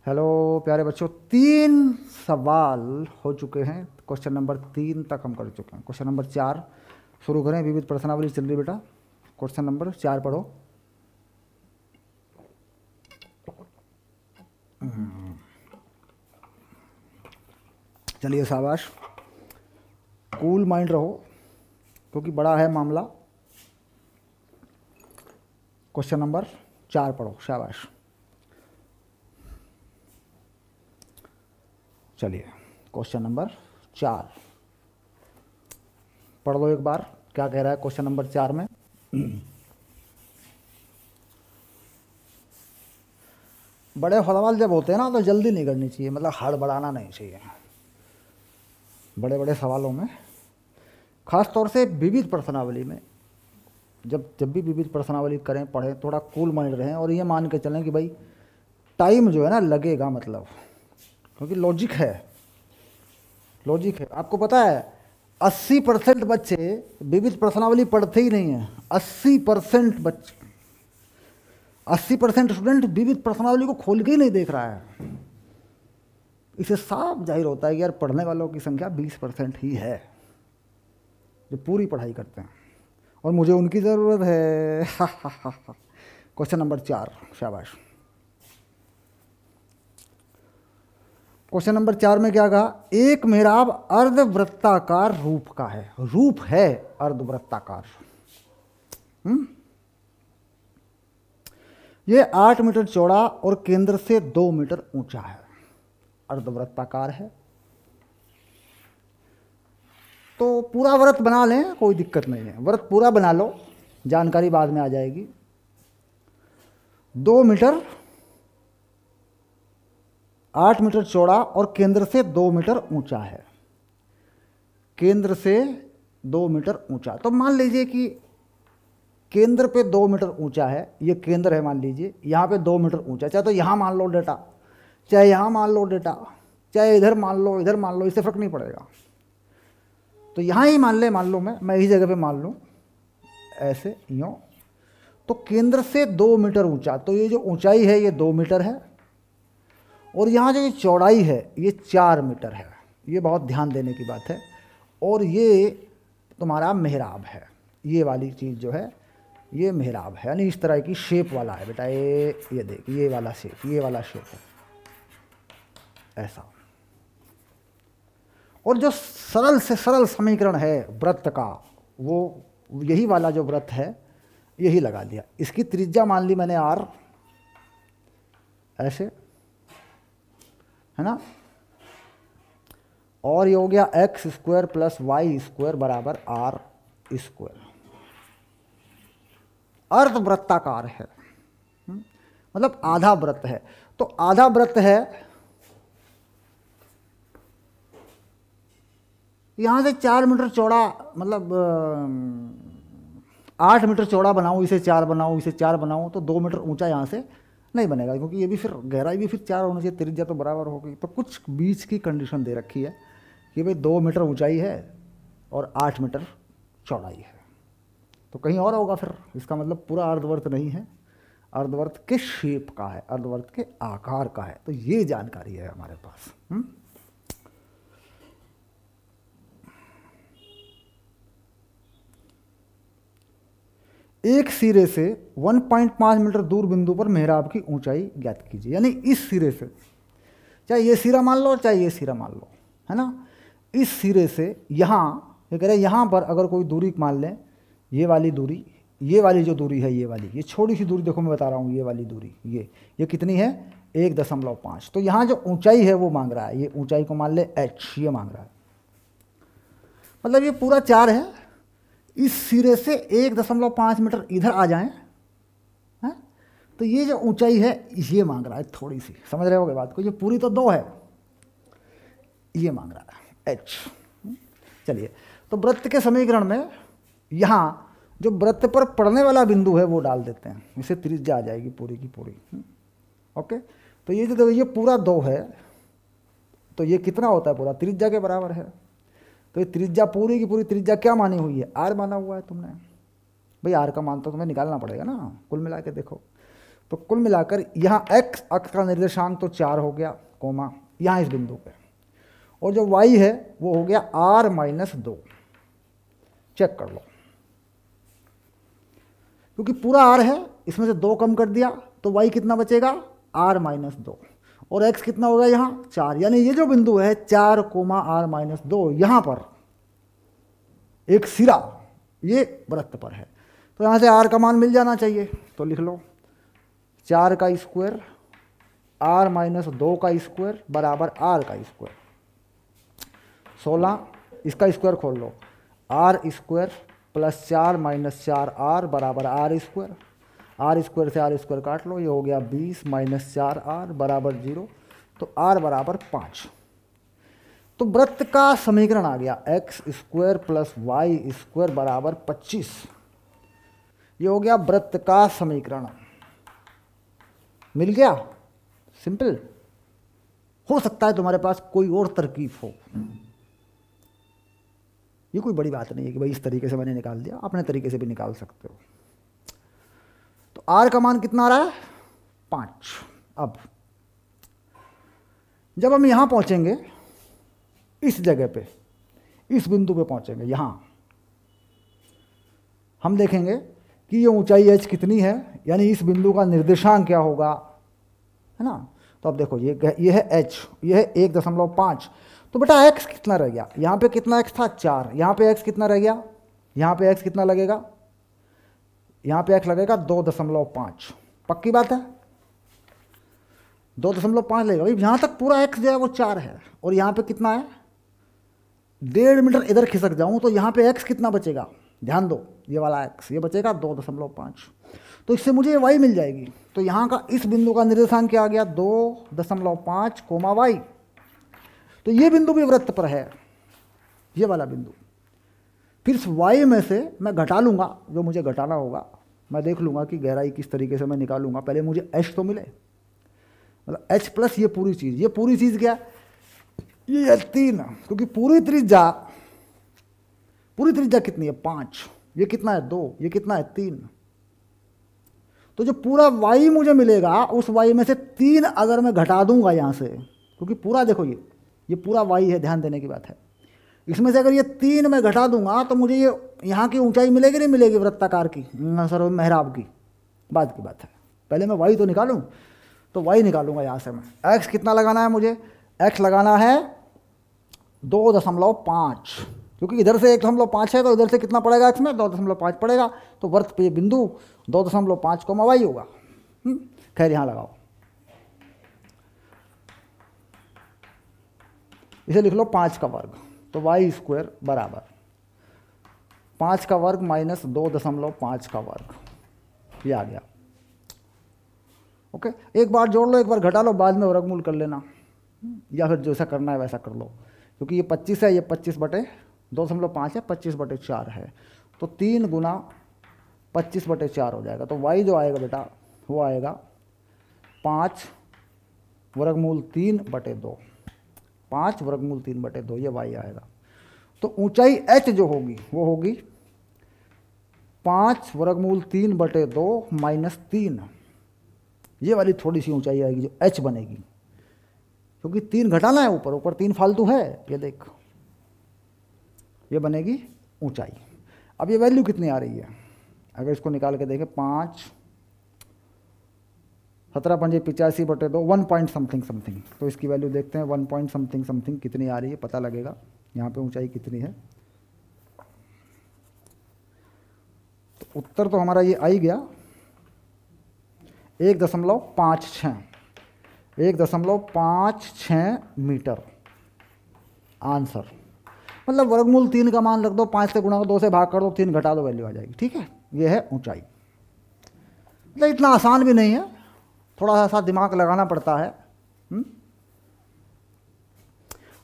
Hello प्यारे बच्चों, 3 सवाल हो चुके हैं। क्वेश्चन नंबर 3 तक हम कर चुके हैं। क्वेश्चन नंबर 4 शुरू करें। विविध प्रश्नावली चल रही बेटा। क्वेश्चन नंबर 4 पढ़ो। चलिए शाबाश, कूल माइंड रहो क्योंकि बड़ा है मामला। क्वेश्चन नंबर 4 पढ़ो, शाबाश। चलिए क्वेश्चन नंबर 4 पढ़ लो एक बार। क्या कह रहा है क्वेश्चन नंबर 4 में? बड़े सवाल जब होते हैं ना तो जल्दी नहीं करनी चाहिए, मतलब हड़बड़ाना नहीं चाहिए बड़े बड़े सवालों में, खास तौर से विविध प्रश्नावली में। जब भी विविध प्रश्नावली करें, पढ़ें, थोड़ा कूल माइंड रहें और ये मान के चलें कि भाई टाइम जो है ना लगेगा, मतलब क्योंकि लॉजिक है। आपको पता है 80% बच्चे विविध प्रश्नावली पढ़ते ही नहीं हैं। 80% बच्चे, 80% स्टूडेंट विविध प्रश्नावली को खोल के ही नहीं देख रहा है। इसे साफ जाहिर होता है कि यार पढ़ने वालों की संख्या 20% ही है जो पूरी पढ़ाई करते हैं, और मुझे उनकी ज़रूरत है। क्वेश्चन नंबर 4, शाबाश। क्वेश्चन नंबर 4 में क्या कहा? एक मेहराब अर्धवृत्ताकार रूप का है। रूप है अर्धवृत्ताकार। ये 8 मीटर चौड़ा और केंद्र से 2 मीटर ऊंचा है। अर्धवृत्ताकार है तो पूरा व्रत बना लें, कोई दिक्कत नहीं है। व्रत पूरा बना लो, जानकारी बाद में आ जाएगी। 2 मीटर, 8 मीटर चौड़ा और केंद्र से 2 मीटर ऊंचा है। केंद्र से 2 मीटर ऊंचा, तो मान लीजिए कि केंद्र पे 2 मीटर ऊंचा है। ये केंद्र है, मान लीजिए यहाँ पे 2 मीटर ऊंचा। चाहे तो यहाँ मान लो डेटा, चाहे यहाँ मान लो डेटा, चाहे इधर मान लो, इधर मान लो, इससे फर्क नहीं पड़ेगा। तो यहाँ ही मान लो, मैं इस जगह पे मान लूँ, ऐसे यूँ। तो केंद्र से 2 मीटर ऊंचा, तो ये जो ऊंचाई है ये 2 मीटर है, और यहाँ जो ये चौड़ाई है ये 4 मीटर है। ये बहुत ध्यान देने की बात है। और ये तुम्हारा मेहराब है। ये वाली चीज़ जो है ये मेहराब है, यानी इस तरह की शेप वाला है बेटा। ये देख, ये वाला शेप है ऐसा। और जो सरल से सरल समीकरण है वृत्त का, वो यही वाला जो वृत्त है यही लगा दिया। इसकी त्रिज्या मान ली मैंने R, ऐसे है ना। और ये हो गया x² + y² बराबर R²। अर्धवृत्ताकार है, मतलब आधा वृत्त है। तो आधा वृत्त है, यहाँ से 4 मीटर चौड़ा, मतलब 8 मीटर चौड़ा बनाऊँ, इसे 4 बनाऊँ, इसे 4 बनाऊँ, तो 2 मीटर ऊंचा यहाँ से नहीं बनेगा, क्योंकि ये भी फिर गहराई भी फिर 4 होनी चाहिए, त्रिज्या तो बराबर होगी। तो कुछ बीच की कंडीशन दे रखी है कि भाई 2 मीटर ऊंचाई है और 8 मीटर चौड़ाई है। तो कहीं और होगा फिर, इसका मतलब पूरा अर्धवर्त नहीं है, अर्धवर्त के शेप का है, अर्धवर्त के आकार का है। तो ये जानकारी है हमारे पास। एक सिरे से 1.5 मीटर दूर बिंदु पर मेहराब की ऊंचाई ज्ञात कीजिए। यानी इस सिरे से, चाहे ये सिरा मान लो चाहे ये सिरा मान लो, है ना। इस सिरे से यहाँ, ये कह रहे हैं यहाँ पर अगर कोई दूरी मान लें, ये वाली दूरी, ये वाली जो दूरी है, ये वाली, ये छोटी सी दूरी, देखो मैं बता रहा हूँ, ये वाली दूरी, ये कितनी है? 1.5। तो यहाँ जो ऊंचाई है वो मांग रहा है, ये ऊंचाई को मान ले h, ये मांग रहा है। मतलब ये पूरा 4 है, इस सिरे से 1.5 मीटर इधर आ जाएं, है? तो ये जो ऊंचाई है ये मांग रहा है थोड़ी सी, समझ रहे होगे बात को। ये पूरी तो 2 है, ये मांग रहा है h। चलिए, तो वृत्त के समीकरण में यहाँ जो वृत्त पर पड़ने वाला बिंदु है वो डाल देते हैं, इससे त्रिज्या आ जाएगी पूरी की पूरी। ओके, तो ये जो ये पूरा 2 है, तो ये कितना होता है? पूरा त्रिज्या के बराबर है। तो ये त्रिज्या, पूरी की पूरी त्रिज्या क्या मानी हुई है? R माना हुआ है तुमने। भाई R का मान तो तुम्हें निकालना पड़ेगा ना, कुल मिला के देखो। तो कुल मिलाकर यहाँ x अक्ष का निर्देशांक तो 4 हो गया, कोमा यहाँ इस बिंदु पे, और जो y है वो हो गया r-2। चेक कर लो, क्योंकि पूरा r है, इसमें से 2 कम कर दिया तो y कितना बचेगा, r-2, और x कितना होगा यहाँ 4, यानी ये जो बिंदु है 4, r-2, यहाँ पर एक सिरा ये वृत्त पर है। तो यहाँ से r का मान मिल जाना चाहिए, तो लिख लो 4 का स्क्वायर r-2 का स्क्वायर बराबर r का स्क्वायर, 16, इसका स्क्वायर खोल लो, r square plus 4 minus 4r बराबर r स्क्वायर, r स्क्वायर से r स्क्वायर काट लो, ये हो गया 20 माइनस 4r बराबर 0, तो r बराबर 5। तो वृत्त का समीकरण आ गया x square plus y square बराबर 25। ये हो गया वृत्त का समीकरण, मिल गया, सिंपल। हो सकता है तुम्हारे पास कोई और तरकीब हो, ये कोई बड़ी बात नहीं है कि भाई इस तरीके से मैंने निकाल दिया, अपने तरीके से भी निकाल सकते हो। तो r का मान कितना आ रहा है, 5। अब जब हम यहां पहुंचेंगे, इस जगह पे, इस बिंदु पे पहुंचेंगे, यहां हम देखेंगे कि ये ऊंचाई h कितनी है, यानी इस बिंदु का निर्देशांक क्या होगा, है ना। तो अब देखो ये है h, ये है 1.5, तो बेटा x कितना रह गया, यहाँ पे कितना x था 4, यहाँ पे x कितना रह गया, यहाँ पे x कितना लगेगा, यहाँ पे x लगेगा 2.5, पक्की बात है 2.5 लगेगा भाई। यहाँ तक पूरा x जो है वो 4 है, और यहाँ पे कितना है 1.5 मीटर इधर खिसक जाऊँ तो यहाँ पे x कितना बचेगा, ध्यान दो, ये वाला x ये बचेगा 2.5, तो इससे मुझे y मिल जाएगी। तो यहाँ का इस बिंदु का निर्देशांक क्या आ गया 2.5 कोमा y, तो ये बिंदु भी वृत्त पर है, ये वाला बिंदु। फिर इस y में से मैं घटा लूँगा जो मुझे घटाना होगा, मैं देख लूँगा कि गहराई किस तरीके से मैं निकालूंगा, पहले मुझे h तो मिले, मतलब h प्लस ये पूरी चीज़ क्या, ये है 3, क्योंकि पूरी त्रिज्या कितनी है 5, ये कितना है 2, ये कितना है 3, तो जो पूरा y मुझे मिलेगा उस y में से 3 अगर मैं घटा दूंगा यहाँ से, क्योंकि पूरा देखो ये पूरा y है, ध्यान देने की बात है, इसमें से अगर ये 3 मैं घटा दूंगा तो मुझे ये यहाँ की ऊंचाई मिलेगी नहीं मिलेगी वृत्ताकार की, सर मेहराब की, बाद की बात है, पहले मैं y तो निकालूं, तो y निकालूंगा यहाँ से मैं। x कितना लगाना है मुझे, x लगाना है 2.5, क्योंकि इधर से 1.5 है तो इधर से कितना पड़ेगा x में 2.5 पड़ेगा, तो वृत्त पे बिंदु 2.5 को y होगा। खैर यहाँ लगाओ, इसे लिख लो 5 का वर्ग, तो y स्क्वायर बराबर 5 का वर्ग माइनस 2.5 का वर्ग, ये आ गया। ओके, एक बार जोड़ लो, एक बार घटा लो, बाद में वर्गमूल कर लेना, या फिर जैसा करना है वैसा कर लो, क्योंकि ये 25 है, ये 25/2.5 है, 25/4 है, तो 3 गुना 25/4 हो जाएगा। तो y जो आएगा बेटा वो आएगा 5 वर्गमूल 3/2, 5 वर्गमूल 3/2, ये y आएगा। तो ऊंचाई h जो होगी वो होगी 5 वर्गमूल 3/2 माइनस 3, ये वाली थोड़ी सी ऊंचाई आएगी जो h बनेगी, क्योंकि 3 घटाना है, ऊपर 3 फालतू है, ये देख, ये बनेगी ऊंचाई। अब ये वैल्यू कितनी आ रही है, अगर इसको निकाल के देखें, 5 17 पंजे 85/2, 1 पॉइंट समथिंग, तो इसकी वैल्यू देखते हैं 1 पॉइंट समथिंग कितनी आ रही है, पता लगेगा यहाँ पे ऊंचाई कितनी है। तो उत्तर तो हमारा ये आ ही गया 1.56 मीटर आंसर। मतलब वर्गमूल 3 का मान रख दो, 5 से गुणा 2 से भाग कर दो, 3 घटा दो, वैल्यू आ जाएगी। ठीक है, ये है ऊंचाई। मतलब इतना आसान भी नहीं है, थोड़ा सा दिमाग लगाना पड़ता है।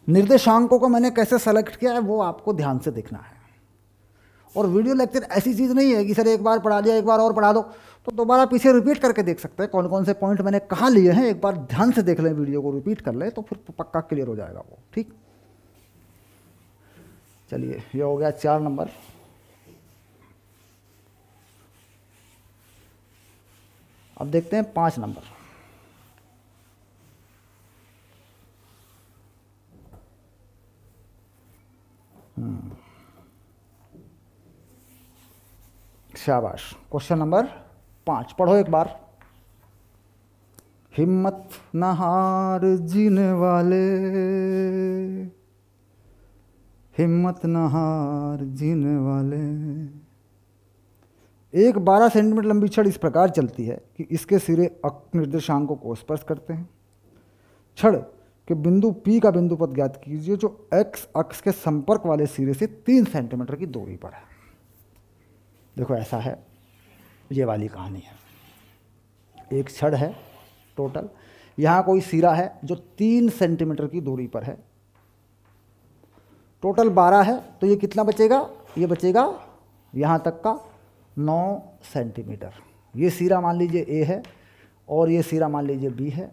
निर्देशांकों को मैंने कैसे सेलेक्ट किया है वो आपको ध्यान से देखना है। और वीडियो लेक्चर ऐसी चीज़ नहीं है कि सर एक बार पढ़ा दिया, एक बार और पढ़ा दो, तो दोबारा पीछे रिपीट करके देख सकते हैं कौन कौन से पॉइंट मैंने कहाँ लिए हैं। एक बार ध्यान से देख लें, वीडियो को रिपीट कर लें, तो फिर पक्का क्लियर हो जाएगा वो। ठीक, चलिए, ये हो गया 4 नंबर। अब देखते हैं 5 नंबर। शाबाश। क्वेश्चन नंबर 5 पढ़ो एक बार। हिम्मत न हार जीने वाले, हिम्मत न हार जीने वाले। एक 12 सेंटीमीटर लंबी छड़ इस प्रकार चलती है कि इसके सिरे निर्देशांकों को स्पर्श करते हैं। छड़ के बिंदु P का बिंदु पद ज्ञात कीजिए जो x अक्ष के संपर्क वाले सिरे से 3 सेंटीमीटर की दूरी पर है। देखो ऐसा है, ये वाली कहानी है। एक छड़ है टोटल, यहाँ कोई सिरा है जो 3 सेंटीमीटर की दूरी पर है। टोटल 12 है, तो ये कितना बचेगा? ये बचेगा यहाँ तक का 9 सेंटीमीटर। ये सिरा मान लीजिए A है और ये सिरा मान लीजिए B है,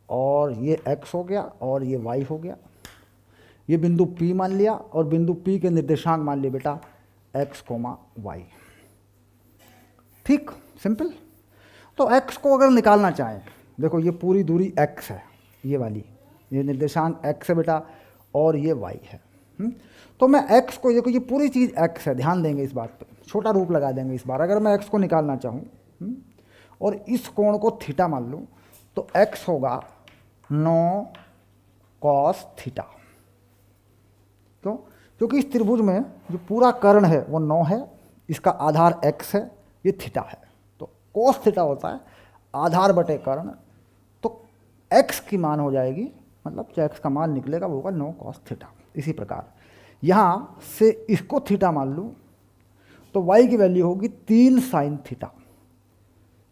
और ये x हो गया और ये y हो गया। ये बिंदु P मान लिया और बिंदु P के निर्देशांक मान लिए बेटा x, y। ठीक, सिंपल। तो x को अगर निकालना चाहें, देखो ये पूरी दूरी x है, ये वाली, ये निर्देशांक x है बेटा और ये y है। तो मैं x को, देखो ये पूरी चीज़ x है, ध्यान देंगे इस बात पे, छोटा रूप लगा देंगे इस बार। अगर मैं x को निकालना चाहूँ और इस कोण को थीटा मान लूँ तो x होगा 9 cos थीटा। क्यों? क्योंकि इस त्रिभुज में जो पूरा कर्ण है वो 9 है, इसका आधार x है, ये थीटा है। तो cos थीटा होता है आधार बटे कर्ण, तो x की मान हो जाएगी, मतलब जो x का मान निकलेगा वो होगा 9 cos थीटा। इसी प्रकार यहाँ से इसको थीटा मान लूँ तो y की वैल्यू होगी 3 sin थीटा।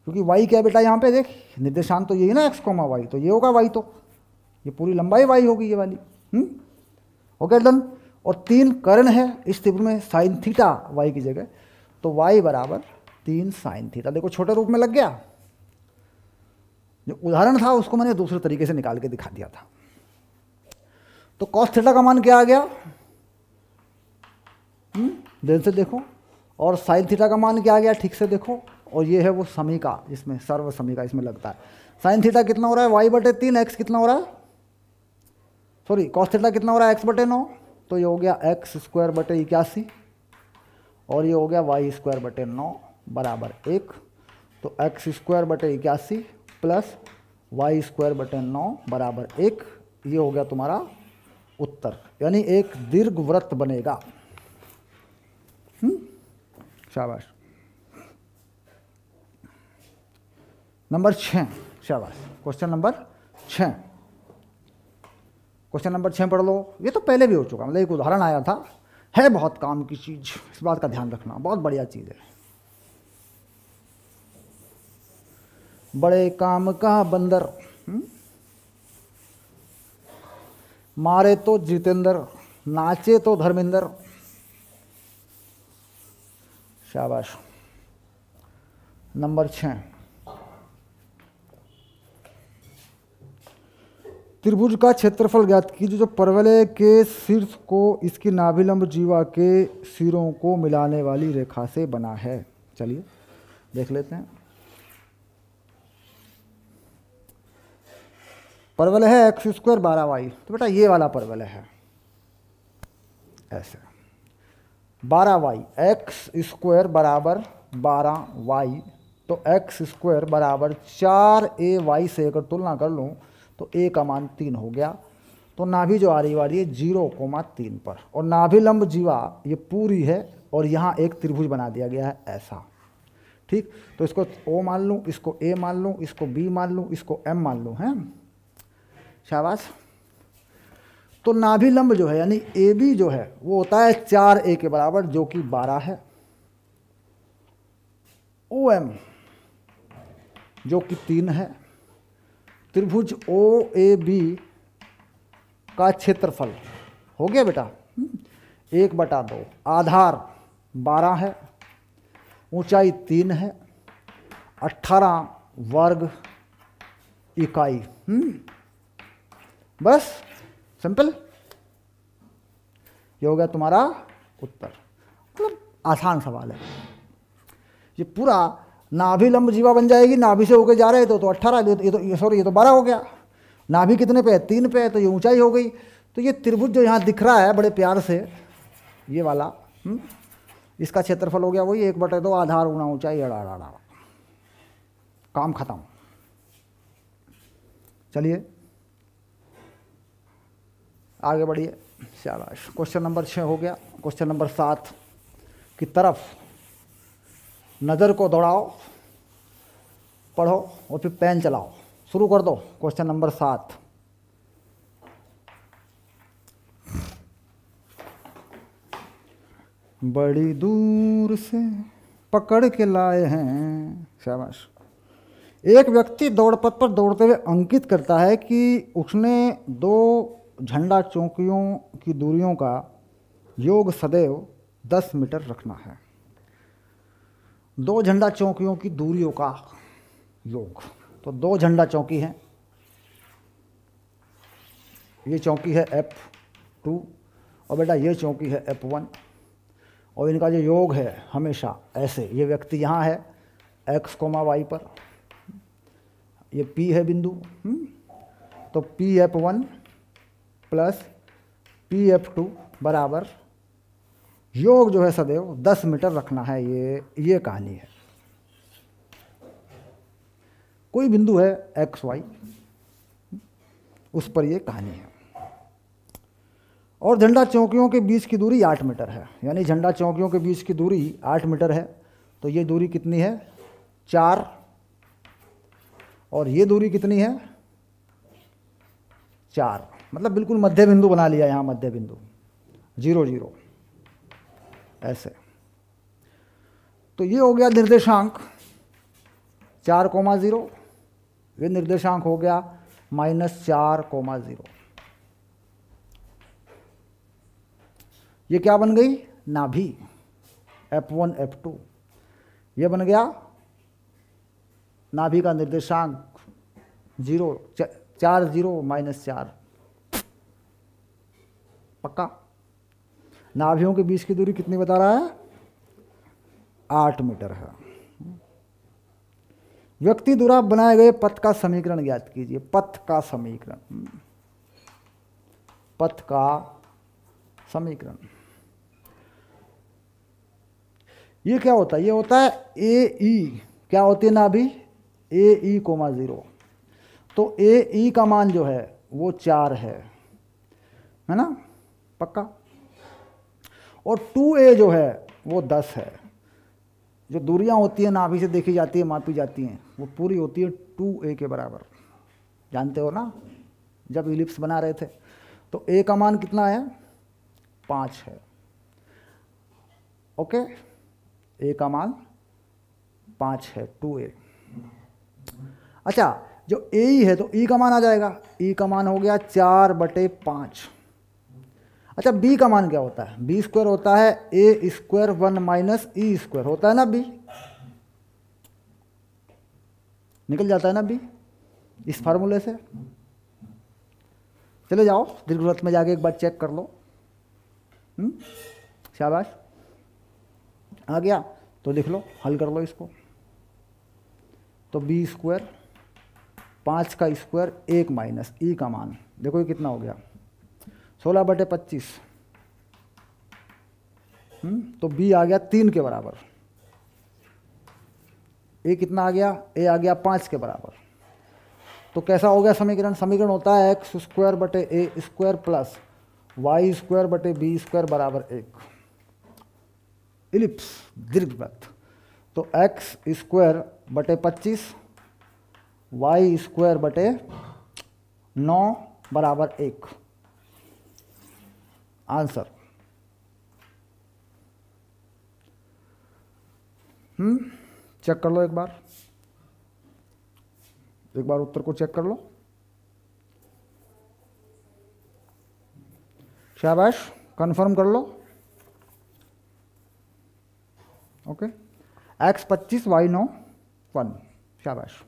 क्योंकि y क्या है बेटा, यहाँ पे देख निर्देशांक तो यही ना x, y, तो ये होगा y, तो ये पूरी लंबाई y होगी ये वाली। Okay done. और 3 कर्ण है इस त्रिभुज में साइन थीटा y की जगह, तो y बराबर 3 साइन थीटा। देखो छोटे रूप में लग गया। जो उदाहरण था उसको मैंने दूसरे तरीके से निकाल के दिखा दिया था। तो cos थीटा का मान क्या आ गया? ध्यान से देखो। और साइन थीटा का मान क्या आ गया? ठीक से देखो। और ये है वो समीका, जिसमें सर्व समीका इसमें लगता है। साइन थीटा कितना हो रहा है? y बटे 3, x कितना हो रहा है? सॉरी, cos थीटा कितना हो रहा है? x बटे 9, तो ये हो गया x स्क्वायर बटे 81 और ये हो गया y स्क्वायर बटे 9 बराबर 1। तो x स्क्वायर बटे 81 प्लस y स्क्वायर बटे 9 बराबर 1, ये हो गया तुम्हारा उत्तर, यानी एक दीर्घवृत्त बनेगा। शाबाश। नंबर 6, शाबाश। क्वेश्चन नंबर 6, क्वेश्चन नंबर 6 पढ़ लो। ये तो पहले भी हो चुका, मतलब एक उदाहरण आया था, है बहुत काम की चीज, इस बात का ध्यान रखना, बहुत बढ़िया चीज है। बड़े काम का बंदर, मारे तो जितेंद्र, नाचे तो धर्मेंद्र। शाबाश। नंबर 6, त्रिभुज का क्षेत्रफल ज्ञात कीजिए जो परवलय के शीर्ष को इसकी नाभिलंब जीवा के सिरों को मिलाने वाली रेखा से बना है। चलिए देख लेते हैं। परवलय है x स्क्वायर 12y, तो बेटा ये वाला परवलय है ऐसे 12y, x स्क्वायर बराबर 12y, तो x स्क्वायर बराबर 4ay से अगर तुलना कर लूँ तो a का मान 3 हो गया। तो नाभि जो आ रही है 0,3 पर, और नाभिलंब जीवा ये पूरी है और यहाँ एक त्रिभुज बना दिया गया है ऐसा। ठीक, तो इसको O मान लूँ, इसको A मान लूँ, इसको B मान लूँ, इसको M मान लूँ, हैं। शाबाश। तो नाभिलंब जो है यानी AB जो है वो होता है 4a के बराबर, जो कि 12 है। OM जो कि 3 है। त्रिभुज OAB का क्षेत्रफल हो गया बेटा 1/2, आधार 12 है, ऊंचाई 3 है, 18 वर्ग इकाई। बस सिंपल, ये हो गया तुम्हारा उत्तर। मतलब आसान सवाल है। ये पूरा नाभि लंब जीवा बन जाएगी, नाभि से होकर जा रहे तो 18, ये तो 12 हो गया। नाभि कितने पे है? 3 पे है, तो ये ऊंचाई हो गई। तो ये त्रिभुज जो यहाँ दिख रहा है बड़े प्यार से, ये वाला, इसका क्षेत्रफल हो गया वही 1/2 आधार गुणा ऊंचाई, अड़ा, काम खत्म। चलिए आगे बढ़िए, शाबाश। क्वेश्चन नंबर 6 हो गया। क्वेश्चन नंबर 7 की तरफ नज़र को दौड़ाओ, पढ़ो और फिर पेन चलाओ। शुरू कर दो। Question number 7। बड़ी दूर से पकड़ के लाए हैं, शाबाश। एक व्यक्ति दौड़ पथ पर दौड़ते हुए अंकित करता है कि उसने 2 झंडा चौकियों की दूरियों का योग सदैव 10 मीटर रखना है। 2 झंडा चौकियों की दूरियों का योग, तो 2 झंडा चौकी हैं। ये चौकी है F2 और बेटा ये चौकी है F1, और इनका जो योग है हमेशा ऐसे, ये व्यक्ति यहाँ है x, y पर, ये P है बिंदु, तो PF1 प्लस PF2 बराबर योग जो है सदैव 10 मीटर रखना है। ये कहानी है। कोई बिंदु है x, y, उस पर ये कहानी है। और झंडा चौकियों के बीच की दूरी 8 मीटर है, यानी झंडा चौकियों के बीच की दूरी 8 मीटर है। तो ये दूरी कितनी है? 4, और ये दूरी कितनी है? 4, मतलब बिल्कुल मध्य बिंदु बना लिया यहाँ, मध्य बिंदु 0, 0 ऐसे। तो ये हो गया निर्देशांक 4,0, ये निर्देशांक हो गया -4,0। ये क्या बन गई? नाभि F1, F2। ये बन गया नाभि का निर्देशांक 0, 4, 0 -4, पक्का। नाभियों के बीच की दूरी कितनी बता रहा है? 8 मीटर है। व्यक्ति द्वारा बनाए गए पथ का समीकरण ज्ञात कीजिए। पथ का समीकरण, पथ का समीकरण ये क्या होता है? ये होता है AE, क्या होती है नाभि? AE, 0। तो AE का मान जो है वो 4 है ना, पक्का। और 2A जो है वो 10 है। जो दूरियां होती हैं नाभि से देखी जाती है, मापी जाती हैं, वो पूरी होती है 2A के बराबर। जानते हो ना, जब इलिप्स बना रहे थे तो A का मान कितना है? 5 है। ओके, A का मान 5 है, 2A। अच्छा, जो AE है तो E का मान आ जाएगा। E का मान हो गया 4/5। अच्छा, B का मान क्या होता है? B स्क्वायर होता है A स्क्वायर 1 - E स्क्वायर, होता है ना B, निकल जाता है ना B इस फार्मूले से। चले जाओ दीर्घवृत्त में जाके एक बार चेक कर लो। शाबाश, आ गया तो लिख लो, हल कर लो इसको। तो B स्क्वायर 5 का स्क्वायर 1 माइनस E का मान, देखो ये कितना हो गया? 16/25। तो B आ गया 3 के बराबर। A कितना आ गया? A आ गया 5 के बराबर। तो कैसा हो गया समीकरण? समीकरण होता है x स्क्वायर बटे A square plus y square बटे B स्क्वायर बराबर 1। इलिप्स, दीर्घवृत्त। तो x स्क्वायर बटे 25, y स्क्वायर बटे 9 बराबर 1। आंसर चेक कर लो एक बार उत्तर को चेक कर लो। शाबाश, कंफर्म कर लो। Okay, x 25 y 9 1। शाबाश।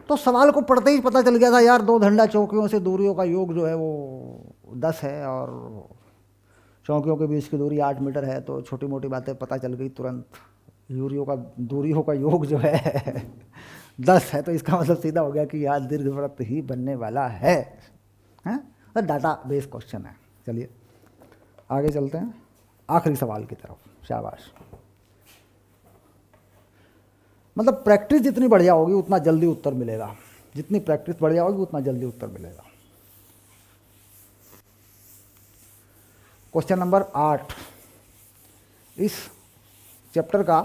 तो सवाल को पढ़ते ही पता चल गया था यार, 2 झंडा चौकियों से दूरियों का योग जो है वो 10 है और चौकियों के बीच की दूरी 8 मीटर है। तो छोटी मोटी बातें पता चल गई तुरंत, यूरियों का दूरियों का योग जो है 10 है, तो इसका मतलब सीधा हो गया कि यहाँ दीर्घवृत्त ही बनने वाला है। तो डाटा बेस क्वेश्चन है। चलिए आगे चलते हैं आखिरी सवाल की तरफ। शाबाश। मतलब प्रैक्टिस जितनी बढ़िया होगी उतना जल्दी उत्तर मिलेगा, जितनी प्रैक्टिस बढ़िया होगी उतना जल्दी उत्तर मिलेगा। क्वेश्चन नंबर 8, इस चैप्टर का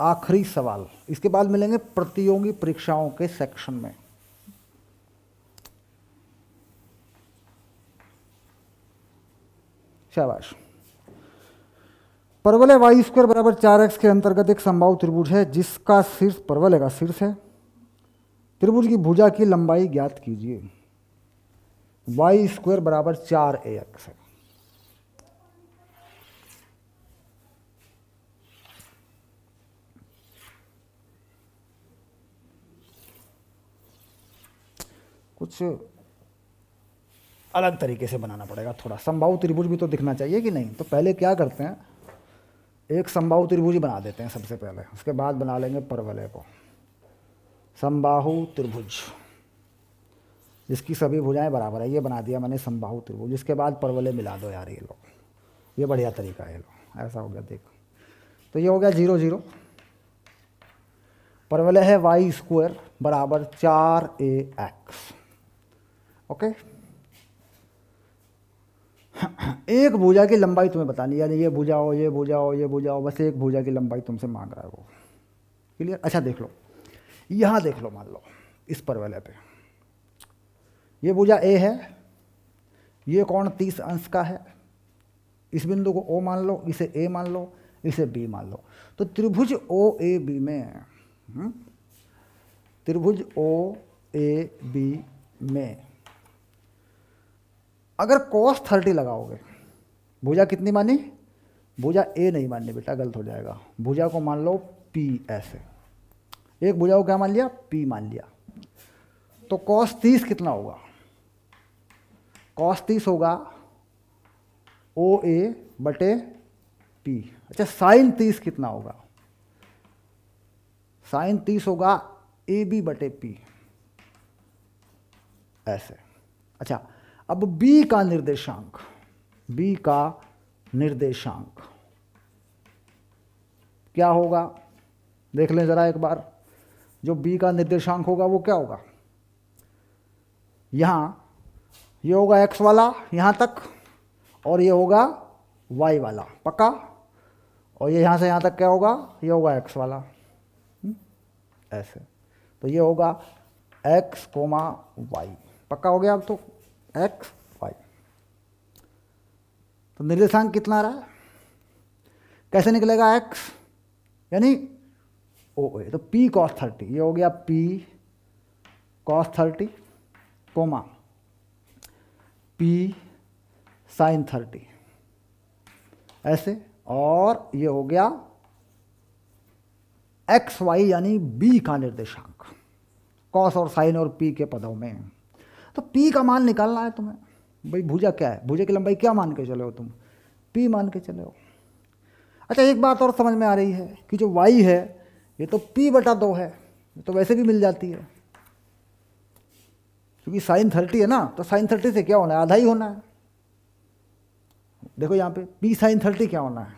आखिरी सवाल। इसके बाद मिलेंगे प्रतियोगी परीक्षाओं के सेक्शन में। शाबाश। परवलय वाई स्क्वायर बराबर 4x के अंतर्गत एक समबाहु त्रिभुज है जिसका शीर्ष परवलय का शीर्ष है। त्रिभुज की भुजा की लंबाई ज्ञात कीजिए। वाई स्क्वायर बराबर 4ax है। कुछ अलग तरीके से बनाना पड़ेगा थोड़ा। समबाहु त्रिभुज भी तो दिखना चाहिए कि नहीं। तो पहले क्या करते हैं, एक समबाहु त्रिभुज ही बना देते हैं सबसे पहले, उसके बाद बना लेंगे परवलय को। समबाहु त्रिभुज जिसकी सभी भुजाएं बराबर है, ये बना दिया मैंने समबाहु त्रिभुज। इसके बाद परवलय मिला दो यार, ये लो, ये बढ़िया तरीका है। लो ऐसा हो गया, देखो तो ये हो गया 0 0। परवलय है वाई स्क्वायर बराबर 4ax। ओके, एक भुजा की लंबाई तुम्हें बतानी, यानी ये भुजा हो, ये भुजा हो, ये भुजा हो, बस एक भुजा की लंबाई तुमसे मांग रहा है वो। क्लियर? अच्छा देख लो, यहाँ देख लो, मान लो इस परवलय पे ये भुजा ए है, ये कोण 30 अंश का है। इस बिंदु को ओ मान लो, इसे ए मान लो, इसे बी मान लो। तो त्रिभुज ओ ए बी में त्रिभुज ओ ए बी में अगर cos 30 लगाओगे, भुजा कितनी मानी? भुजा ए नहीं माननी बेटा, गलत हो जाएगा। भुजा को मान लो पी, ऐसे एक भुजा को क्या मान लिया? पी मान लिया। तो cos 30 कितना होगा? cos 30 होगा ओ ए बटे पी। अच्छा sin 30 कितना होगा? sin 30 होगा ए बी बटे पी, ऐसे। अच्छा अब b का निर्देशांक, b का निर्देशांक क्या होगा? देख लें जरा एक बार। जो b का निर्देशांक होगा वो क्या होगा? यहां ये होगा x वाला यहां तक, और ये होगा y वाला, पक्का। और ये यहां से यहां तक क्या होगा? ये होगा x वाला, ऐसे। तो ये होगा x, y, पक्का हो गया। अब तो x y, तो निर्देशांक कितना आ रहा है? कैसे निकलेगा x? यानी ओ ए, तो p cos 30, ये हो गया p cos 30, comma p sin 30, ऐसे। और ये हो गया एक्स वाई यानी b का निर्देशांक, cos और sin और p के पदों में। तो p का मान निकालना है तुम्हें। भाई भुजा क्या है? भुजा की लंबाई क्या मान के चले हो तुम? p मान के चले हो। अच्छा एक बात और समझ में आ रही है कि जो y है ये तो p बटा 2 है, ये तो वैसे भी मिल जाती है, क्योंकि sin 30 है ना, तो sin 30 से क्या होना है? आधा ही होना है। देखो यहाँ पे p sin 30 क्या होना है?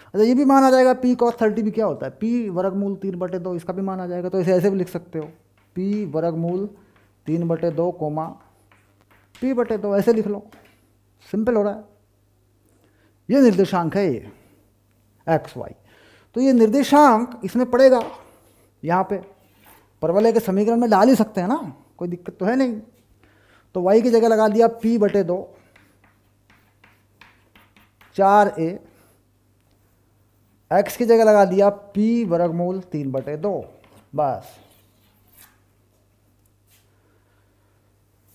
अच्छा ये भी मान आ जाएगा, p cos 30 भी क्या होता है? p वर्गमूल 3/2, इसका भी मान आ जाएगा। तो इसे ऐसे भी लिख सकते हो, p वर्गमूल 3/2 कोमा p/2, ऐसे लिख लो, सिंपल हो रहा है। ये निर्देशांक है, ये एक्स वाई। तो ये निर्देशांक इसमें पड़ेगा, यहाँ पे परवलय के समीकरण में डाल ही सकते हैं ना, कोई दिक्कत तो है नहीं। तो y की जगह लगा दिया p/2 4a, x की जगह लगा दिया p वर्गमूल 3/2, बस।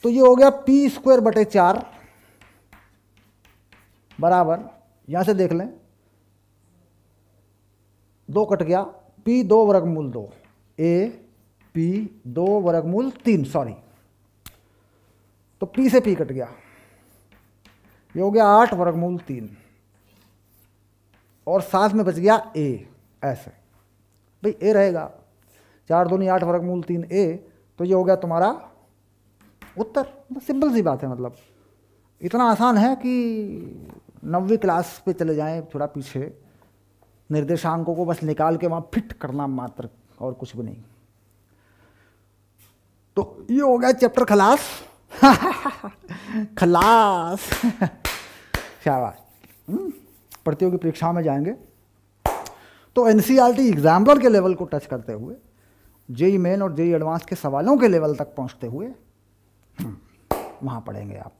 तो ये हो गया p स्क्वायर बटे 4 बराबर, यहां से देख लें 2 कट गया, p 2 वर्गमूल 2, a p 2 वर्गमूल 3, सॉरी, तो p से p कट गया, ये हो गया 8 वर्गमूल 3, और साथ में बच गया ए, ऐसे भाई ए रहेगा, 4 दूनी 8 वर्गमूल 3 ए, तो ये हो गया तुम्हारा उत्तर। सिंपल सी बात है, मतलब इतना आसान है कि 9वीं क्लास पे चले जाएं थोड़ा पीछे, निर्देशांकों को बस निकाल के वहाँ फिट करना मात्र, और कुछ भी नहीं। तो ये हो गया चैप्टर खलास। खलास। शाबाश। प्रतियोगी परीक्षा में जाएंगे तो एनसीईआरटी एग्जाम्पलर के लेवल को टच करते हुए, जेई मेन और जेई एडवांस के सवालों के लेवल तक पहुंचते हुए वहाँ पढ़ेंगे आप।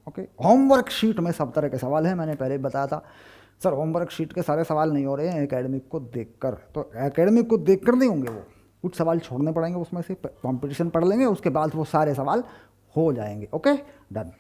ओके, होमवर्क शीट में सब तरह के सवाल हैं, मैंने पहले बताया था सर होमवर्क शीट के सारे सवाल नहीं हो रहे हैं एकेडमिक को देखकर, तो एकेडमिक को देखकर नहीं होंगे, वो कुछ सवाल छोड़ने पड़ेंगे, उसमें से कंपटीशन पढ़ लेंगे, उसके बाद वो सारे सवाल हो जाएंगे। Okay, done.